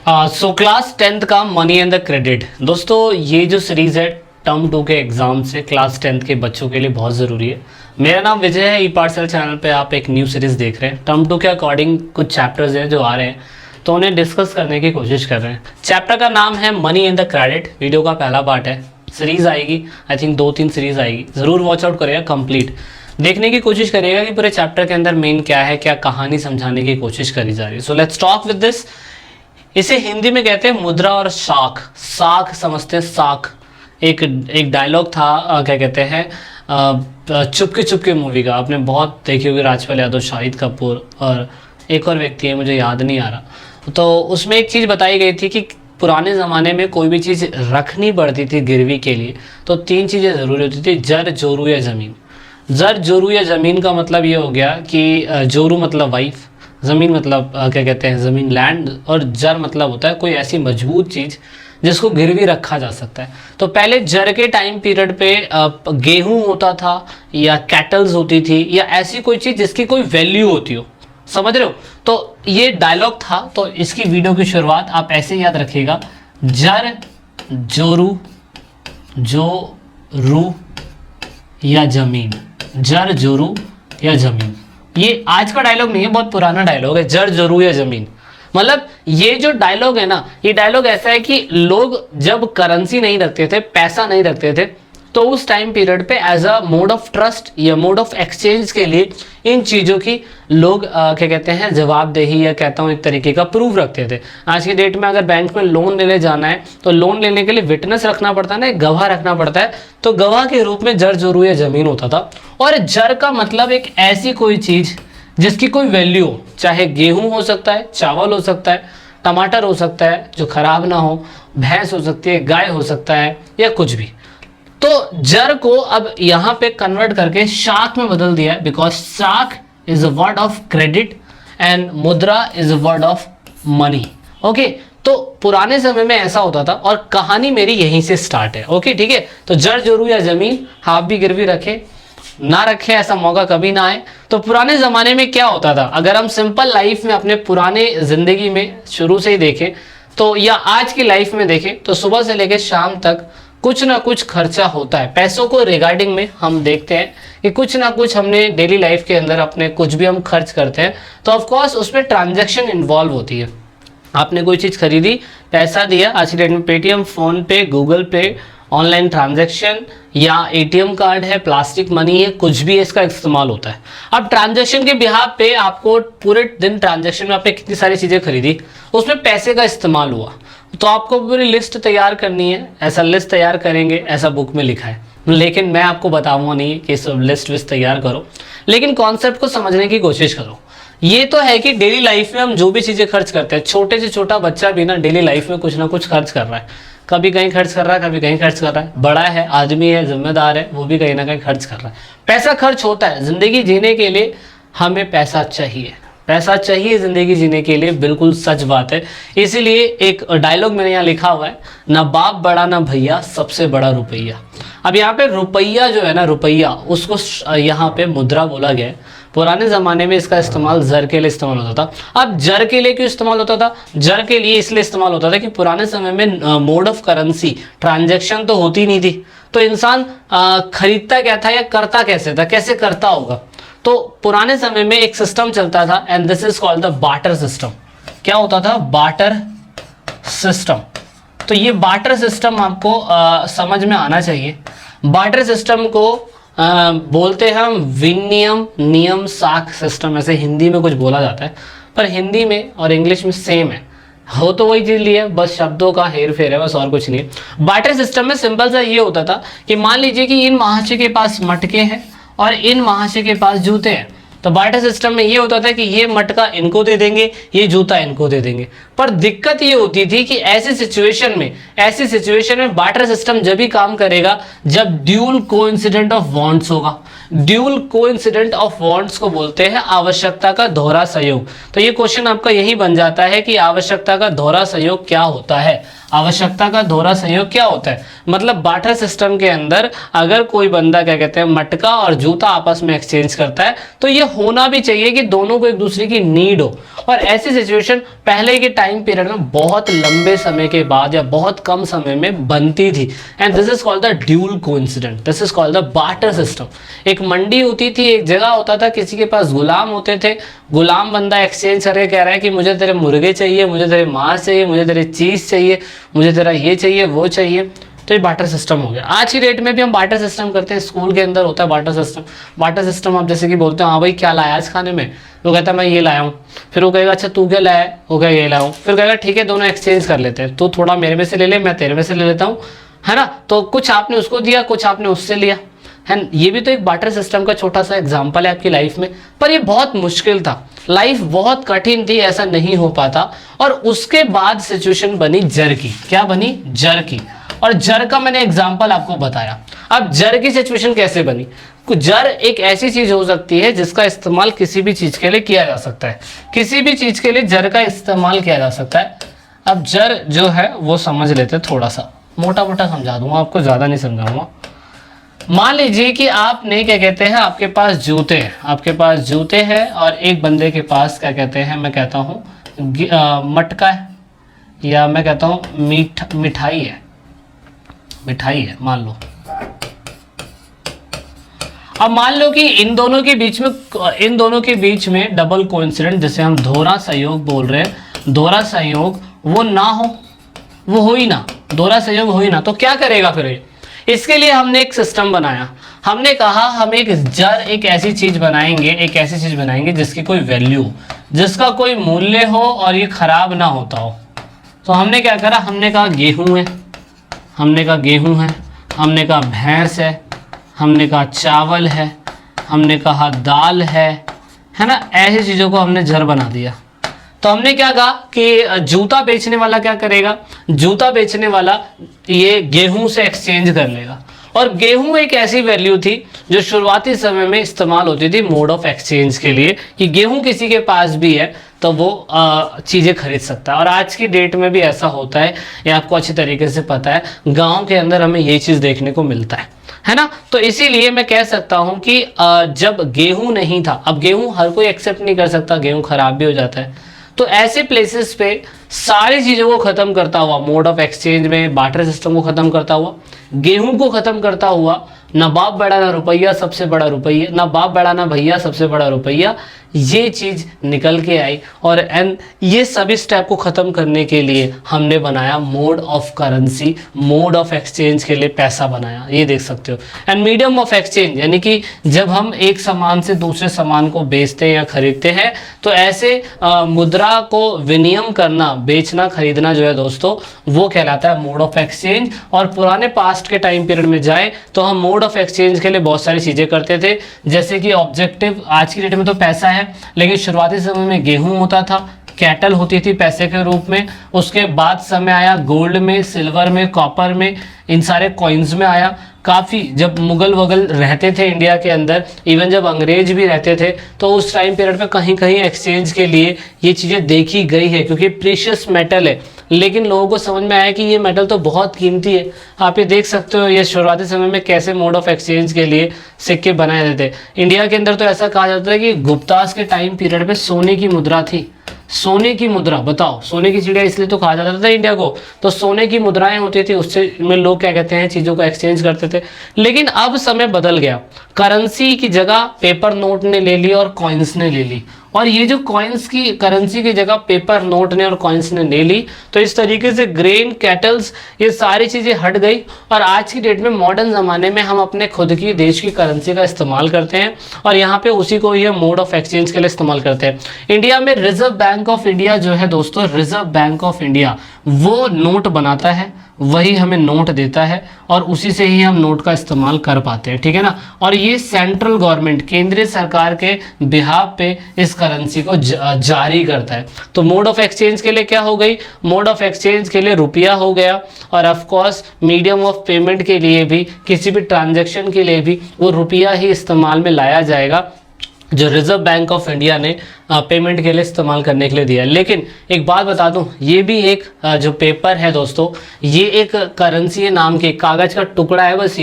So class 10th का money and the credit. दोस्तों ये जो सीरीज है टर्म 2 के एग्जाम से क्लास 10th के बच्चों के लिए बहुत ज़रूरी है। मेरा नाम विजय है। ई पाठशाला चैनल पे आप एक न्यू सीरीज देख रहे हैं। टर्म 2 के अकॉर्डिंग कुछ चैप्टर्स हैं जो आ रहे हैं, तो उन्हें डिस्कस करने की कोशिश कर रहे हैं। चैप्टर का नाम है money and the credit. Video का पहला पार्ट है, सीरीज आएगी, आई थिंक 2-3 सीरीज आएगी। ज़रूर वॉच आउट करेगा, कंप्लीट देखने की कोशिश करेगा कि पूरे चैप्टर के अंदर मेन क्या है, क्या कहानी समझाने की कोशिश करी जा रही है। So let's talk with this. इसे हिंदी में कहते हैं मुद्रा और साख। साख समझते हैं, साख एक डायलॉग था, क्या कहते हैं, चुपके चुपके मूवी का। आपने बहुत देखी होगी, राजपाल यादव, शाहिद कपूर और एक और व्यक्ति है, मुझे याद नहीं आ रहा। तो उसमें एक चीज़ बताई गई थी कि पुराने ज़माने में कोई भी चीज़ रखनी पड़ती थी गिरवी के लिए तो 3 चीज़ें ज़रूरी होती थी, जर, जोरू या ज़मीन। जर, जोरू या ज़मीन का मतलब ये हो गया कि जोरू मतलब वाइफ, ज़मीन मतलब क्या कहते हैं, ज़मीन, लैंड, और जर मतलब होता है कोई ऐसी मजबूत चीज़ जिसको गिरवी रखा जा सकता है। तो पहले जर के टाइम पीरियड पे गेहूं होता था या कैटल्स होती थी या ऐसी कोई चीज़ जिसकी कोई वैल्यू होती हो, समझ रहे हो। तो ये डायलॉग था, तो इसकी वीडियो की शुरुआत आप ऐसे याद रखिएगा, जर, जोरू, जोरू या ज़मीन। जर, जोरू या ज़मीन, ये आज का डायलॉग नहीं है, बहुत पुराना डायलॉग है। जर, जोरू या ज़मीन मतलब ये जो डायलॉग है ना, ये डायलॉग ऐसा है कि लोग जब करेंसी नहीं रखते थे, पैसा नहीं रखते थे, तो उस टाइम पीरियड पे as a mode of trust या मोड ऑफ एक्सचेंज के लिए इन चीज़ों की लोग क्या कहते हैं, जवाबदेही या कहता हूँ एक तरीके का प्रूफ रखते थे। आज की डेट में अगर बैंक में लोन लेने जाना है तो लोन लेने के लिए विटनेस रखना पड़ता है ना, एक गवाह रखना पड़ता है। तो गवाह के रूप में जर, जोरू या ज़मीन होता था। और जर का मतलब एक ऐसी कोई चीज़ जिसकी कोई वैल्यू हो, चाहे गेहूं हो सकता है, चावल हो सकता है, टमाटर हो सकता है जो खराब ना हो, भैंस हो सकती है, गाय हो सकता है, या कुछ भी। तो जर को अब यहाँ पे कन्वर्ट करके शाख में बदल दिया है, बिकॉज शाख is a word of credit and मुद्रा is a word of money. Okay, तो पुराने समय में ऐसा होता था और कहानी मेरी यहीं से स्टार्ट है। ओके, ठीक है। तो जर, जोरू या जमीन, हाथ भी गिरवी रखे ना रखे, ऐसा मौका कभी ना आए। तो पुराने ज़माने में क्या होता था, अगर हम सिंपल लाइफ में अपने पुराने ज़िंदगी में शुरू से ही देखें तो, या आज की लाइफ में देखें तो, सुबह से लेकर शाम तक कुछ ना कुछ खर्चा होता है। पैसों को रिगार्डिंग में हम देखते हैं कि कुछ ना कुछ हमने डेली लाइफ के अंदर अपने कुछ भी हम खर्च करते हैं, तो ऑफकोर्स उसमें ट्रांजैक्शन इन्वॉल्व होती है। आपने कोई चीज़ खरीदी, पैसा दिया, आज की डेट में पेटीएम, फ़ोन पे, गूगल पे, ऑनलाइन ट्रांजैक्शन या एटीएम कार्ड है, प्लास्टिक मनी है, कुछ भी इसका इस्तेमाल होता है। अब ट्रांजैक्शन के बिहाफ पे आपको पूरे दिन ट्रांजैक्शन में आपने कितनी सारी चीज़ें खरीदी, उसमें पैसे का इस्तेमाल हुआ, तो आपको पूरी लिस्ट तैयार करनी है। ऐसा लिस्ट तैयार करेंगे, ऐसा बुक में लिखा है, लेकिन मैं आपको बताऊंगा नहीं कि सब लिस्ट विस्ट तैयार करो, लेकिन कॉन्सेप्ट को समझने की कोशिश करो। ये तो है कि डेली लाइफ में हम जो भी चीज़ें खर्च करते हैं, छोटे से छोटा बच्चा भी ना डेली लाइफ में कुछ ना कुछ खर्च कर रहा है, कभी कहीं खर्च कर रहा है, कभी कहीं खर्च कर रहा है। बड़ा है, आदमी है, जिम्मेदार है, वो भी कहीं ना कहीं खर्च कर रहा है। पैसा खर्च होता है। ज़िंदगी जीने के लिए हमें पैसा चाहिए, पैसा चाहिए ज़िंदगी जीने के लिए, बिल्कुल सच बात है। इसीलिए एक डायलॉग मैंने यहाँ लिखा हुआ है, ना बाप बड़ा ना भैया, सबसे बड़ा रुपया। अब यहाँ पे रुपया जो है ना, रुपया, उसको यहाँ पे मुद्रा बोला गया है। पुराने ज़माने में इसका इस्तेमाल जर के लिए इस्तेमाल होता था। अब जर के लिए क्यों इस्तेमाल होता था, जर के लिए इसलिए इस्तेमाल होता था कि पुराने समय में मोड ऑफ करेंसी, ट्रांजैक्शन तो होती नहीं थी, तो इंसान खरीदता क्या था या करता कैसे था, कैसे करता होगा। तो पुराने समय में एक सिस्टम चलता था and this is called the barter system. क्या होता था, बार्टर सिस्टम। तो ये बार्टर सिस्टम आपको समझ में आना चाहिए। बार्टर सिस्टम को बोलते हैं हम विनिमय नियम साख सिस्टम, ऐसे हिंदी में कुछ बोला जाता है, पर हिंदी में और इंग्लिश में सेम है, हो तो वही चीज़ ली है, बस शब्दों का हेर फेर है, बस और कुछ नहीं है। बार्टर सिस्टम में सिंपल सा ये होता था कि मान लीजिए कि इन महाशय के पास मटके हैं और इन महाशय के पास जूते हैं, तो बार्टर सिस्टम में ये होता था कि ये मटका इनको दे देंगे, ये जूता इनको दे देंगे। पर दिक्कत ये होती थी कि ऐसी सिचुएशन में बार्टर सिस्टम जब भी काम करेगा जब ड्यूल कोइंसिडेंट ऑफ वांट्स होगा। ड्यूल कोइंसिडेंट ऑफ वांट्स को बोलते हैं आवश्यकता का दोहरा सहयोग। तो ये क्वेश्चन आपका यही बन जाता है कि आवश्यकता का दोहरा सहयोग क्या होता है। आवश्यकता का दोहरा संयोग क्या होता है, मतलब बार्टर सिस्टम के अंदर अगर कोई बंदा क्या कहते हैं मटका और जूता आपस में एक्सचेंज करता है तो ये होना भी चाहिए कि दोनों को एक दूसरे की नीड हो। और ऐसी सिचुएशन पहले के टाइम पीरियड में बहुत लंबे समय के बाद या बहुत कम समय में बनती थी, and this is called the dual coincident, this is called the barter system. एक मंडी होती थी, एक जगह होता था, किसी के पास गुलाम होते थे, गुलाम बंदा एक्सचेंज करके कह रहा है कि मुझे तेरे मुर्गे चाहिए, मुझे तेरे मांस चाहिए, मुझे तेरी चीज चाहिए, मुझे तेरा ये चाहिए वो चाहिए, तो ये बार्टर सिस्टम हो गया। आज की डेट में भी हम बार्टर सिस्टम करते हैं, स्कूल के अंदर होता है बार्टर सिस्टम। बार्टर सिस्टम आप जैसे कि बोलते हो हाँ भाई क्या लाया आज खाने में, वो कहता है मैं ये लाया हूँ, फिर वो कहेगा अच्छा तू क्या लाया है, वो कहेगा ये लाया हूँ, फिर कहेगा ठीक है दोनों एक्सचेंज कर लेते हैं, तो थोड़ा मेरे में से ले ले मैं तेरे में से ले लेता हूँ, है ना, तो कुछ आपने उसको दिया कुछ आपने उससे लिया, है। ये भी तो एक बार्टर सिस्टम का छोटा सा एग्जाम्पल है आपकी लाइफ में, पर ये बहुत मुश्किल था, लाइफ बहुत कठिन थी, ऐसा नहीं हो पाता। और उसके बाद सिचुएशन बनी जर की, क्या बनी, जर की, और जर का मैंने एग्जाम्पल आपको बताया। अब जर की सिचुएशन कैसे बनी, जर एक ऐसी चीज हो सकती है जिसका इस्तेमाल किसी भी चीज के लिए किया जा सकता है, किसी भी चीज के लिए जर का इस्तेमाल किया जा सकता है। अब जर जो है वो समझ लेते हैं, थोड़ा सा मोटा मोटा समझा दूंगा आपको, ज्यादा नहीं समझाऊंगा। मान लीजिए कि आपने क्या कहते हैं आपके पास जूते हैं, आपके पास जूते हैं और एक बंदे के पास क्या कहते हैं, मैं कहता हूँ मटका है, या मैं कहता हूँ मिठाई है, मिठाई है मान लो। अब मान लो कि इन दोनों के बीच में डबल कोइंसिडेंट, जिसे हम दोहरा संयोग बोल रहे हैं, दोहरा संयोग वो ना हो, वो हो ही ना, दोहरा संयोग हो ही ना, तो क्या करेगा फिर ये? इसके लिए हमने एक सिस्टम बनाया, हमने कहा हम एक जर एक ऐसी चीज बनाएंगे जिसकी कोई वैल्यू, जिसका कोई मूल्य हो और ये खराब ना होता हो। तो हमने क्या करा, हमने कहा गेहूं है, हमने कहा गेहूं है, हमने कहा भैंस है, हमने कहा चावल है, हमने कहा दाल है ना, ऐसी चीज़ों को हमने जर बना दिया। तो हमने क्या कहा कि जूता बेचने वाला क्या करेगा, जूता बेचने वाला ये गेहूं से एक्सचेंज कर लेगा, और गेहूं एक ऐसी वैल्यू थी जो शुरुआती समय में इस्तेमाल होती थी मोड ऑफ एक्सचेंज के लिए, कि गेहूं किसी के पास भी है तो वो चीज़ें खरीद सकता है। और आज की डेट में भी ऐसा होता है, ये आपको अच्छी तरीके से पता है, गांव के अंदर हमें ये चीज़ देखने को मिलता है ना। तो इसीलिए मैं कह सकता हूं कि जब गेहूं नहीं था, अब गेहूं हर कोई एक्सेप्ट नहीं कर सकता, गेहूं खराब भी हो जाता है, तो ऐसे प्लेसेस पे सारी चीज़ों को ख़त्म करता हुआ, मोड ऑफ एक्सचेंज में बार्टर सिस्टम को ख़त्म करता हुआ, गेहूं को ख़त्म करता हुआ, ना बाप बड़ा ना रुपया, सबसे बड़ा रुपया, ना बाप बड़ा ना भैया, सबसे बड़ा रुपया, ये चीज़ निकल के आई। और एंड ये सभी स्टेप को ख़त्म करने के लिए हमने बनाया mode of currency, mode of exchange के लिए पैसा बनाया, ये देख सकते हो। एंड मीडियम ऑफ एक्सचेंज, यानी कि जब हम एक सामान से दूसरे सामान को बेचते हैं या खरीदते हैं, तो ऐसे मुद्रा को विनिमय करना, बेचना खरीदना जो है दोस्तों, वो कहलाता है मोड ऑफ एक्सचेंज। और पुराने पास्ट के टाइम पीरियड में जाए तो हम मोड ऑफ एक्सचेंज के लिए बहुत सारी चीज़ें करते थे, जैसे कि ऑब्जेक्टिव, आज की डेट में तो पैसा है, लेकिन शुरुआती समय में गेहूं होता था, कैटल होती थी पैसे के रूप में, उसके बाद समय आया गोल्ड में, सिल्वर में, कॉपर में, इन सारे कॉइन्स में आया। काफ़ी जब मुगल वगल रहते थे इंडिया के अंदर, इवन जब अंग्रेज भी रहते थे, तो उस टाइम पीरियड में कहीं कहीं एक्सचेंज के लिए ये चीज़ें देखी गई है, क्योंकि प्रीशियस मेटल है। लेकिन लोगों को समझ में आया कि ये मेटल तो बहुत कीमती है। आप ये देख सकते हो ये शुरुआती समय में कैसे मोड ऑफ एक्सचेंज के लिए सिक्के बनाए जाते थे। इंडिया के अंदर तो ऐसा कहा जाता है कि गुप्तास के टाइम पीरियड में सोने की मुद्रा थी, सोने की मुद्रा, बताओ, सोने की चिड़िया इसलिए तो कहा जाता था इंडिया को, तो सोने की मुद्राएं होती थी, उससे में लोग क्या कहते हैं चीज़ों को एक्सचेंज करते थे। लेकिन अब समय बदल गया, करेंसी की जगह पेपर नोट ने ले ली और कॉइन्स ने ले ली, और ये जो कॉइन्स की करेंसी की जगह पेपर नोट ने और कॉइन्स ने ले ली, तो इस तरीके से ग्रेन, कैटल्स, ये सारी चीज़ें हट गई। और आज की डेट में मॉडर्न ज़माने में हम अपने खुद की देश की करेंसी का इस्तेमाल करते हैं, और यहाँ पे उसी को ये मोड ऑफ एक्सचेंज के लिए इस्तेमाल करते हैं। इंडिया में रिजर्व बैंक ऑफ इंडिया जो है दोस्तों, रिजर्व बैंक ऑफ इंडिया वो नोट बनाता है, वही हमें नोट देता है, और उसी से ही हम नोट का इस्तेमाल कर पाते हैं, ठीक है ना। और ये सेंट्रल गवर्नमेंट, केंद्रीय सरकार के बिहाफ पे इस करेंसी को जारी करता है। तो मोड ऑफ एक्सचेंज के लिए क्या हो गई, मोड ऑफ एक्सचेंज के लिए रुपया हो गया, और of course medium of payment के लिए भी, किसी भी ट्रांजैक्शन के लिए भी वो रुपया ही इस्तेमाल में लाया जाएगा। जो रिजर्व बैंक ऑफ इंडिया ने पेमेंट के लिए इस्तेमाल करने के लिए दिया है। लेकिन एक बात बता दूं, ये भी एक जो पेपर है दोस्तों, ये एक करेंसी है, नाम के कागज का टुकड़ा है बस।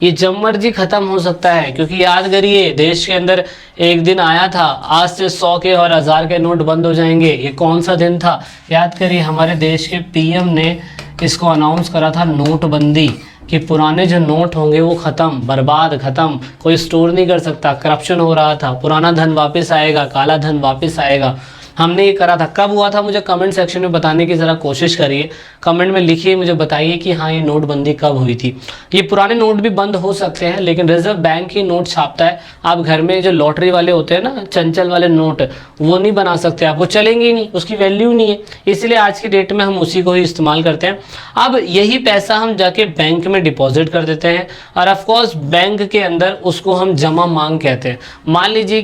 ये जब मर्जी खत्म हो सकता है, क्योंकि याद करिए देश के अंदर एक दिन आया था, आज से 100 के और 1000 के नोट बंद हो जाएंगे। ये कौन सा दिन था याद करिए, हमारे देश के पीएम ने इसको अनाउंस करा था, नोटबंदी, कि पुराने जो नोट होंगे वो ख़त्म, बर्बाद, ख़त्म, कोई स्टोर नहीं कर सकता, करप्शन हो रहा था, पुराना धन वापस आएगा, काला धन वापस आएगा। हमने ये करा था। कब हुआ था मुझे कमेंट सेक्शन में बताने की ज़रा कोशिश करिए, कमेंट में लिखिए, मुझे बताइए कि हाँ ये नोटबंदी कब हुई थी। ये पुराने नोट भी बंद हो सकते हैं, लेकिन रिजर्व बैंक ही नोट छापता है। आप घर में जो लॉटरी वाले होते हैं ना, चंचल वाले नोट, वो नहीं बना सकते आप, वो चलेंगे ही नहीं, उसकी वैल्यू नहीं है। इसलिए आज की डेट में हम उसी को ही इस्तेमाल करते हैं। अब यही पैसा हम जाके बैंक में डिपॉजिट कर देते हैं, और ऑफकोर्स बैंक के अंदर उसको हम जमा मांग कहते हैं। मान लीजिए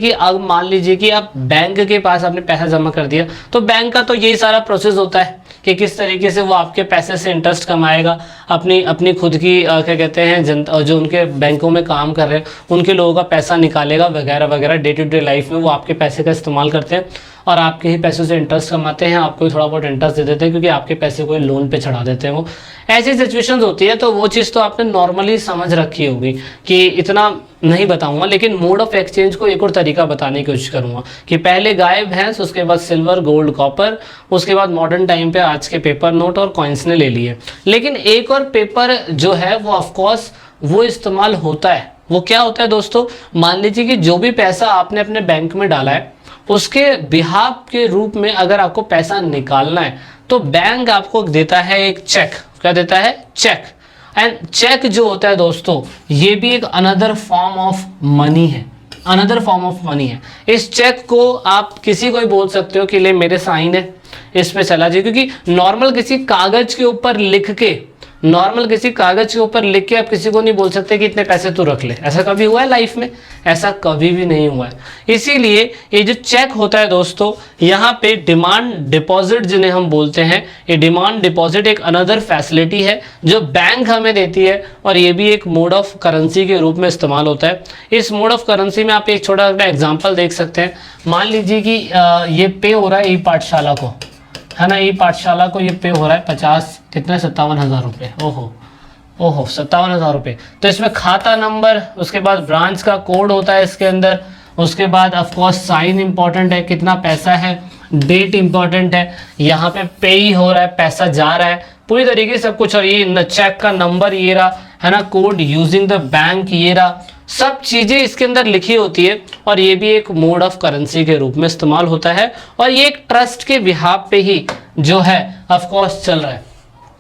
कि आप बैंक के पास आपने पैसा जमा कर दिया, तो बैंक का तो यही सारा प्रोसेस होता है कि किस तरीके से वो आपके पैसे से इंटरेस्ट कमाएगा, अपनी खुद की क्या कहते हैं जनता, जो उनके बैंकों में काम कर रहे हैं उनके लोगों का पैसा निकालेगा वगैरह वगैरह। डे टू डे लाइफ में वो आपके पैसे का इस्तेमाल करते हैं और आपके ही पैसों से इंटरेस्ट कमाते हैं, आपको थोड़ा बहुत इंटरेस्ट दे देते हैं, क्योंकि आपके पैसे कोई लोन पे चढ़ा देते हैं। वो ऐसी सिचुएशंस होती है। तो वो चीज़ तो आपने नॉर्मली समझ रखी होगी कि इतना नहीं बताऊंगा, लेकिन मोड ऑफ एक्सचेंज को एक और तरीका बताने की कोशिश करूंगा कि पहले गाय भैंस, उसके बाद सिल्वर गोल्ड कॉपर, उसके बाद मॉडर्न टाइम पे आज के पेपर नोट और कॉइन्स ने ले लिए। लेकिन एक और पेपर जो है वो ऑफकोर्स वो इस्तेमाल होता है। वो क्या होता है दोस्तों, मान लीजिए कि जो भी पैसा आपने अपने बैंक में डाला है, उसके बिहाफ के रूप में अगर आपको पैसा निकालना है, तो बैंक आपको देता है एक चेक। क्या देता है? चेक। एंड चेक जो होता है दोस्तों, ये भी एक अनदर फॉर्म ऑफ मनी है, अनदर फॉर्म ऑफ मनी है। इस चेक को आप किसी को ही बोल सकते हो कि ले मेरे साइन है, इस पे चला जाए, क्योंकि नॉर्मल किसी कागज के ऊपर लिख के आप किसी को नहीं बोल सकते कि इतने पैसे तू रख ले। ऐसा कभी हुआ है लाइफ में? ऐसा कभी भी नहीं हुआ है। इसीलिए ये जो चेक होता है दोस्तों, यहाँ पे डिमांड डिपॉजिट जिन्हें हम बोलते हैं, ये डिमांड डिपॉजिट एक अनदर फैसिलिटी है जो बैंक हमें देती है, और ये भी एक मोड ऑफ करेंसी के रूप में इस्तेमाल होता है। इस मोड ऑफ करेंसी में आप एक छोटा सा एग्जाम्पल देख सकते हैं। मान लीजिए कि ये पे हो रहा है ई पाठशाला को, है ना, ई पाठशाला को ये पे हो रहा है 57,000 रुपये। ओहो 57,000 रुपये। तो इसमें खाता नंबर, उसके बाद ब्रांच का कोड होता है इसके अंदर, उसके बाद ऑफकोर्स साइन इंपॉर्टेंट है, कितना पैसा है, डेट इंपॉर्टेंट है, यहाँ पे पे ही हो रहा है, पैसा जा रहा है, पूरी तरीके से सब कुछ। और ये चेक का नंबर ये रहा, है ना, कोड यूजिंग द बैंक ये रहा, सब चीज़ें इसके अंदर लिखी होती है। और ये भी एक मोड ऑफ करेंसी के रूप में इस्तेमाल होता है, और ये एक ट्रस्ट के बिहाफ पे ही जो है ऑफ कोर्स चल रहा है।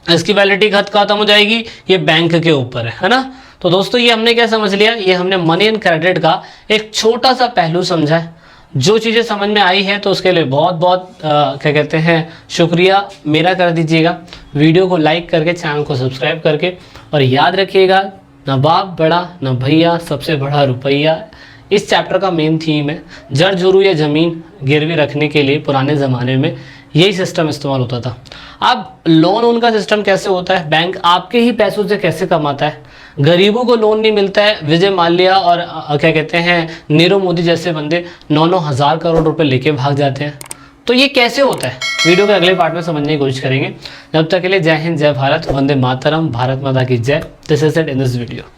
इसकी वैलिडिटी खत्म हो जाएगी, ये बैंक के ऊपर है ना। तो दोस्तों ये हमने क्या समझ लिया, ये हमने मनी एंड क्रेडिट का एक छोटा सा पहलू समझा है। जो चीज़ें समझ में आई है तो उसके लिए बहुत बहुत क्या कहते हैं शुक्रिया मेरा कर दीजिएगा। वीडियो को लाइक करके, चैनल को सब्सक्राइब करके, और याद रखिएगा ना बाप बड़ा ना भैया, सबसे बड़ा रुपया। इस चैप्टर का मेन थीम है जड़ जोरू या ज़मीन गिरवी रखने के लिए पुराने ज़माने में यही सिस्टम इस्तेमाल होता था। अब लोन उनका सिस्टम कैसे होता है, बैंक आपके ही पैसों से कैसे कमाता है। गरीबों को लोन नहीं मिलता है। विजय माल्या और क्या कहते हैं नीरव मोदी जैसे बंदे 9-9 हज़ार करोड़ रुपए लेके भाग जाते हैं। तो ये कैसे होता है, वीडियो के अगले पार्ट में समझने की कोशिश करेंगे। जब तक के लिए जय हिंद, जय भारत, वंदे मातरम, भारत माता की जय। This is it in this video.